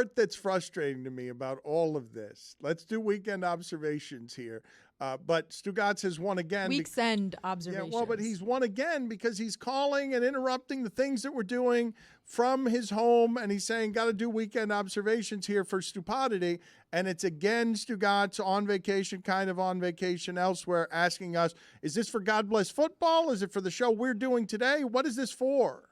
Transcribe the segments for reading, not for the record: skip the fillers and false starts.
part that's frustrating to me about all of this, let's do weekend observations here. But Stugotz has won again. Week's end observations. Yeah, well, but he's won again because he's calling and interrupting the things that we're doing from his home, and he's saying, got to do weekend observations here for stupidity. And it's again Stugotz on vacation, kind of on vacation elsewhere, asking us, is this for God Bless Football? Is it for the show we're doing today? What is this for?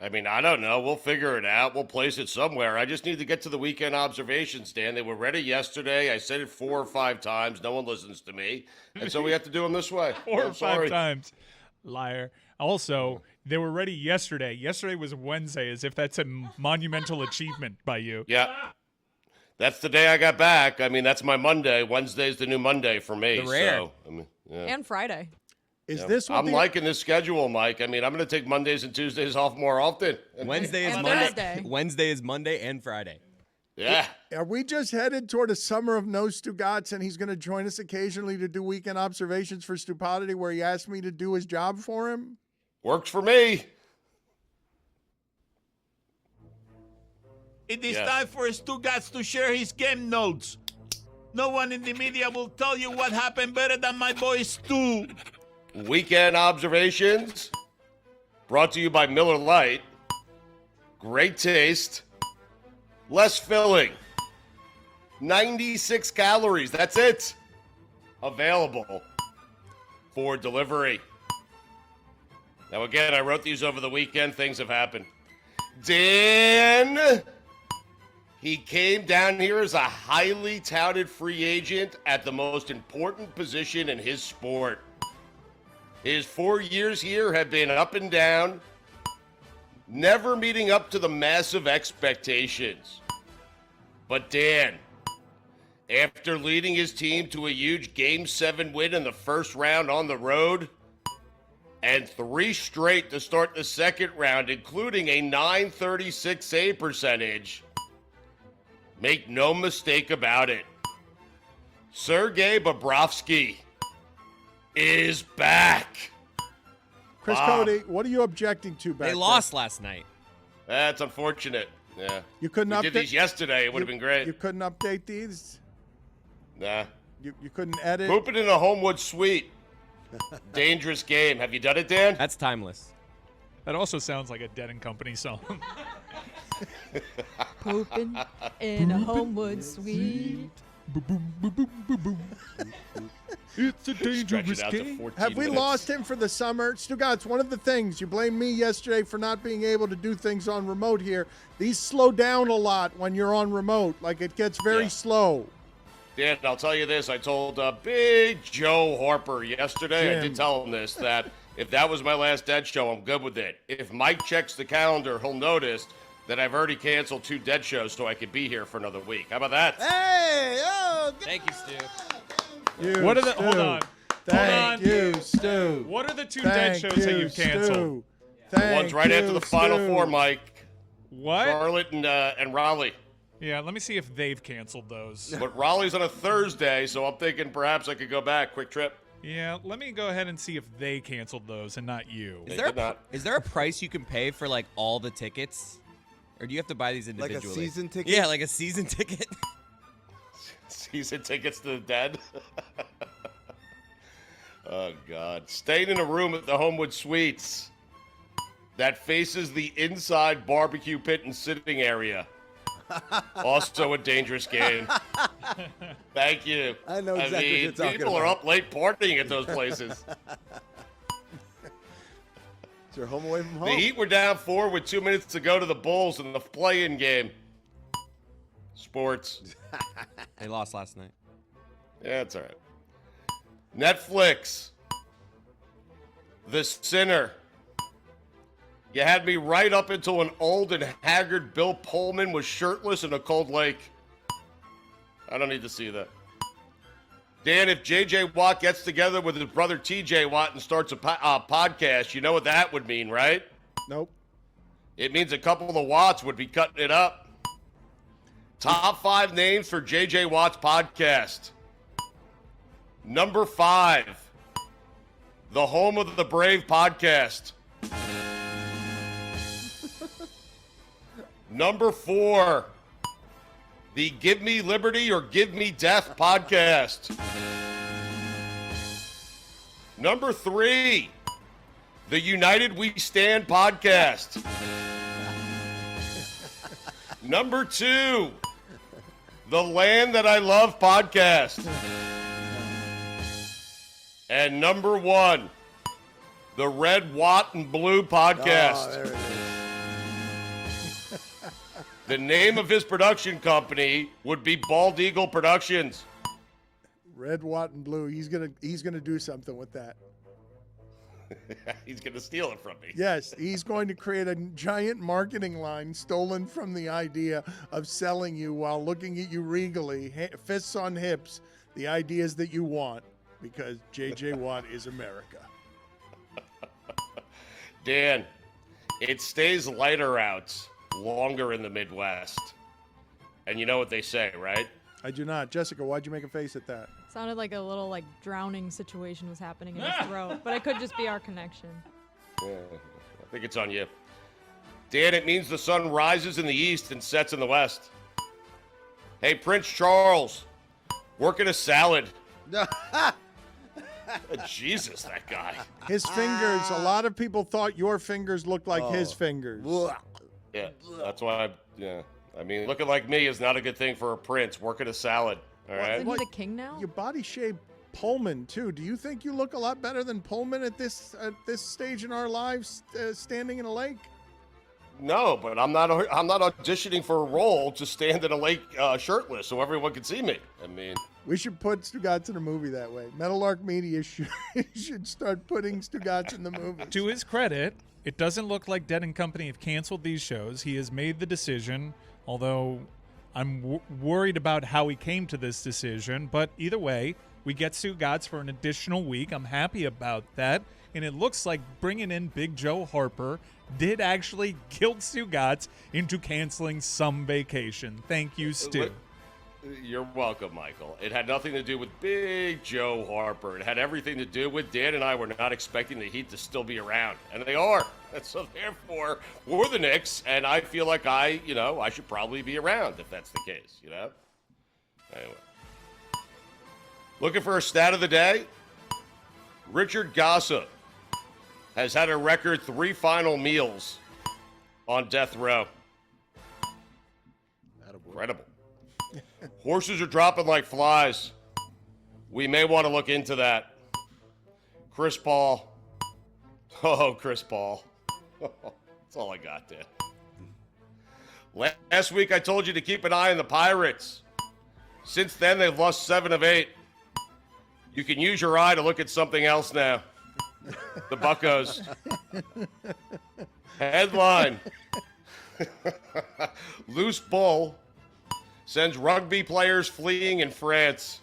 I mean, I don't know. We'll figure it out. We'll place it somewhere. I just need to get to the weekend observations, Dan. They were ready yesterday. I said it 4 or 5 times. No one listens to me. And so we have to do them this way. 4 or 5 times. Liar. Also, they were ready yesterday. Yesterday was Wednesday, as if that's a monumental achievement by you. Yeah. That's the day I got back. I mean, that's my Monday. Wednesday's the new Monday for me. The rare. So, I mean, yeah. And Friday. Is this what I'm liking this schedule, Mike. I mean, I'm going to take Mondays and Tuesdays off more often. Wednesday is And Monday. Thursday. Wednesday is Monday and Friday. Yeah. Are we just headed toward a summer of no Stugotz, and he's going to join us occasionally to do weekend observations for stupidity where he asked me to do his job for him? Works for me. It is time for Stugotz to share his game notes. No one in the media will tell you what happened better than my boy Stu. Weekend observations brought to you by Miller Lite. Great taste. Less filling. 96 calories. That's it. Available for delivery. Now, again, I wrote these over the weekend. Things have happened. Dan, he came down here as a highly touted free agent at the most important position in his sport. His 4 years here have been up and down, never meeting up to the massive expectations. But Dan, after leading his team to a huge Game 7 win in the first round on the road, and 3 straight to start the second round, including a .936 save percentage, make no mistake about it, Sergey Bobrovsky is back. Chris Cody, what are you objecting to back They lost last night. That's unfortunate. Yeah. You couldn't we update did these yesterday. It would have been great. You couldn't update these? Nah. You couldn't edit? Pooping in a Homewood suite. Dangerous game. Have you done it, Dan? That's timeless. That also sounds like a Dead and Company song. Pooping in a Homewood suite. It's a dangerous Stretch it out to game. 14 Have we minutes. lost him for the summer? Stugotz, one of the things, you blamed me yesterday for not being able to do things on remote here. These slow down a lot when you're on remote. Like, it gets very slow. Dan, I'll tell you this. I told Big Joe Harper yesterday, I Jim. did tell him this, that if that was my last Dead Show, I'm good with it. If Mike checks the calendar, he'll notice that I've already canceled 2 Dead Shows so I could be here for another week. How about that? Hey! Oh, Thank you, Stu. What are the? Hold on. Thank you, Stu. What are the 2 dead shows that you've canceled? The one's right after the Final Four, Mike. What? Charlotte and Raleigh. Yeah, let me see if they've canceled those. But Raleigh's on a Thursday, so I'm thinking perhaps I could go back. Quick trip. Yeah, let me go ahead and see if they canceled those and not you. Is there a price you can pay for like all the tickets, or do you have to buy these individually? Like a season ticket? Yeah, like a season ticket. Season tickets to the dead. Oh, God. Staying in a room at the Homewood Suites that faces the inside barbecue pit and sitting area. Also a dangerous game. Thank you. I know exactly what you're talking people are about. up late partying at those places. Is your home away from home? The Heat were down 4 with 2 minutes to go to the Bulls in the play-in game. Sports. They lost last night. Yeah, it's all right. Netflix. The Sinner. You had me right up until an old and haggard Bill Pullman was shirtless in a cold lake. I don't need to see that. Dan, if J.J. Watt gets together with his brother T.J. Watt and starts a podcast, you know what that would mean, right? Nope. It means a couple of Watts would be cutting it up. Top 5 names for J.J. Watt's podcast. Number 5, the Home of the Brave podcast. Number 4, the Give Me Liberty or Give Me Death podcast. Number 3, the United We Stand podcast. Number 2, the Land That I Love podcast. And number 1, the Red, White, and Blue podcast. Oh, there it is. The name of his production company would be Bald Eagle Productions. Red, white, and blue. He's gonna do something with that. He's going to steal it from me. Yes, he's going to create a giant marketing line stolen from the idea of selling you while looking at you regally, fists on hips, the ideas that you want, because J.J. Watt is America. Dan, it stays lighter out longer in the Midwest. And you know what they say, right? I do not. Jessica, why'd you make a face at that? Sounded like a little drowning situation was happening in his throat, but it could just be our connection. Yeah, I think it's on you. Dan, it means the sun rises in the east and sets in the west. Hey, Prince Charles, working a salad. Jesus, that guy. His fingers, a lot of people thought your fingers looked like his fingers. Yeah, that's why I mean, looking like me is not a good thing for a prince working a salad. All right. Isn't he the king now? Your body shape Pullman too. Do you think you look a lot better than Pullman at this stage in our lives, standing in a lake? No, but I'm not auditioning for a role to stand in a lake shirtless so everyone can see me. I mean, we should put Stugotz in a movie that way. Meadowlark Media should start putting Stugotz in the movie. To his credit, it doesn't look like Dead & Company have canceled these shows. He has made the decision, although I'm worried about how he came to this decision. But either way, we get Stugotz for an additional week. I'm happy about that. And it looks like bringing in Big Joe Harper did actually guilt Stugotz into canceling some vacation. Thank you, Stu. You're welcome, Michael. It had nothing to do with Big Joe Harper. It had everything to do with Dan and I were not expecting the Heat to still be around. And they are. And so therefore, we're the Knicks, and I feel like I should probably be around if that's the case, Anyway. Looking for a stat of the day? Richard Gossett has had a record 3 final meals on death row. Incredible. Horses are dropping like flies. We may want to look into that. Chris Paul. Oh, Chris Paul. That's all I got there. Last week I told you to keep an eye on the Pirates. Since then, they've lost 7 of 8. You can use your eye to look at something else now. The Buccos. Headline. Loose bull sends rugby players fleeing in France.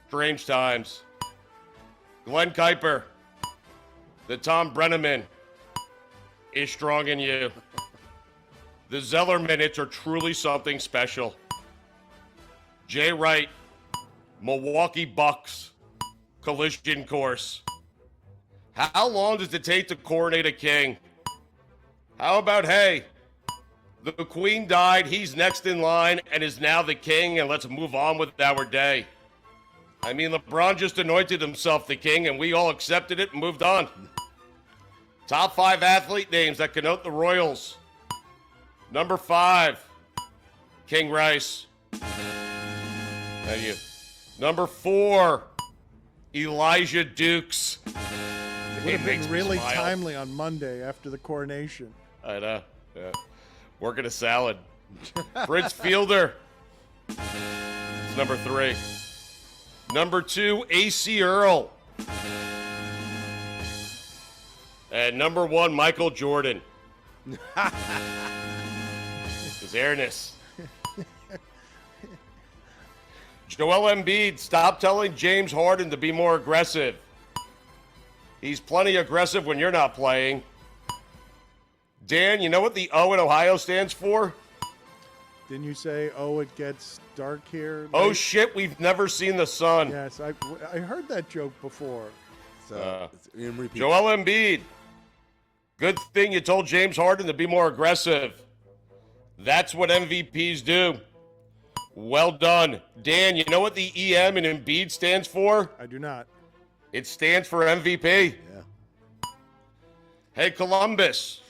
Strange times. Glenn Kuiper. The Tom Brenneman is strong in you. The Zeller minutes are truly something special. Jay Wright. Milwaukee Bucks. Collision course. How long does it take to coronate a king? How about, hey, the queen died, he's next in line, and is now the king, and let's move on with our day. I mean, LeBron just anointed himself the king, and we all accepted it and moved on. Top 5 athlete names that connote the Royals. Number 5, King Rice. Thank you. Number 4, Elijah Dukes. It would have been really timely on Monday after the coronation. I know. Yeah. Working a salad. Fritz Fielder. It's number 3. Number 2, A.C. Earl. And number 1, Michael Jordan. His airness. Joel Embiid, stop telling James Harden to be more aggressive. He's plenty aggressive when you're not playing. Dan, you know what the O in Ohio stands for? Didn't you say, it gets dark here? Oh, shit, we've never seen the sun. Yes, I heard that joke before. So, in repeat. Joel Embiid, good thing you told James Harden to be more aggressive. That's what MVPs do. Well done. Dan, you know what the EM in Embiid stands for? I do not. It stands for MVP. Yeah. Hey, Columbus.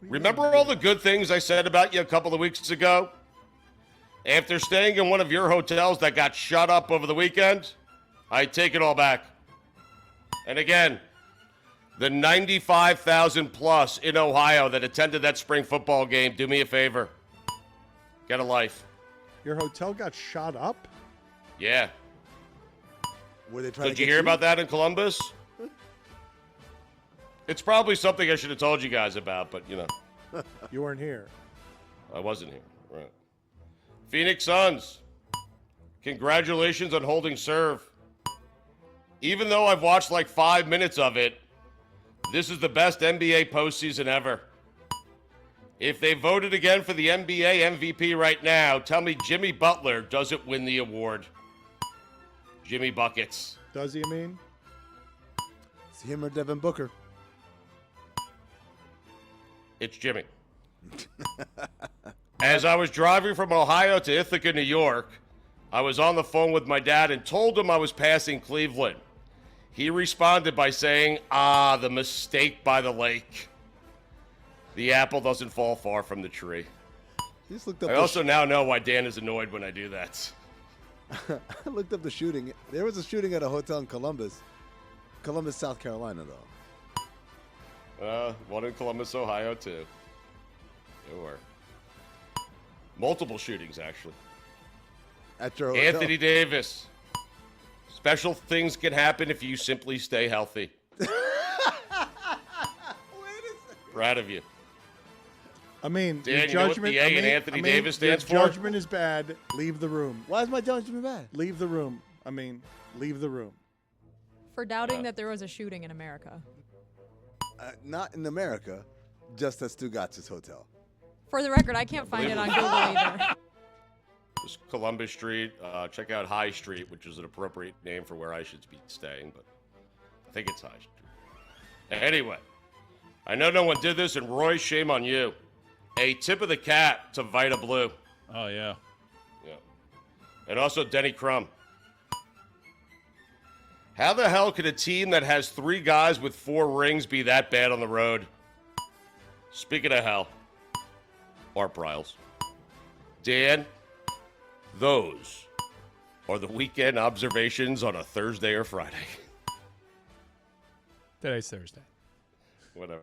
Remember all the good things I said about you a couple of weeks ago? After staying in one of your hotels that got shut up over the weekend, I take it all back. And again, the 95,000 plus in Ohio that attended that spring football game, do me a favor. Get a life. Your hotel got shot up? Yeah. Were they trying Did to you get hear about that in Columbus? It's probably something I should have told you guys about, but you know, You weren't here. I wasn't here. Right. Phoenix Suns, congratulations on holding serve. Even though I've watched like 5 minutes of it, this is the best NBA postseason ever. If they voted again for the NBA MVP right now, tell me Jimmy Butler doesn't win the award. Jimmy Buckets. Does he mean? It's him or Devin Booker. It's Jimmy. As I was driving from Ohio to Ithaca, New York, I was on the phone with my dad and told him I was passing Cleveland. He responded by saying, the mistake by the lake. The apple doesn't fall far from the tree. He just looked up I also now know why Dan is annoyed when I do that. I looked up the shooting. There was a shooting at a hotel in Columbus, South Carolina, though. One in Columbus, Ohio, too. There were. Multiple shootings, actually. At your hotel. Anthony Davis. Special things can happen if you simply stay healthy. Proud of you. I mean, Dan, your you know what judgment. the A in Anthony Davis stands your for? judgment is bad. Leave the room. Why is my judgment bad? Leave the room. I mean, leave the room. For doubting that there was a shooting in America. Not in America, just at Stugotz's hotel. For the record, I can't find it on Google either. Just Columbus Street. Check out High Street, which is an appropriate name for where I should be staying, but I think it's High Street. Anyway, I know no one did this, and Roy, shame on you. A tip of the cap to Vita Blue. Oh, yeah. Yeah. And also Denny Crum. How the hell could a team that has 3 guys with 4 rings be that bad on the road? Speaking of hell, Art Briles. Dan, those are the weekend observations on a Thursday or Friday. Today's Thursday. Whatever.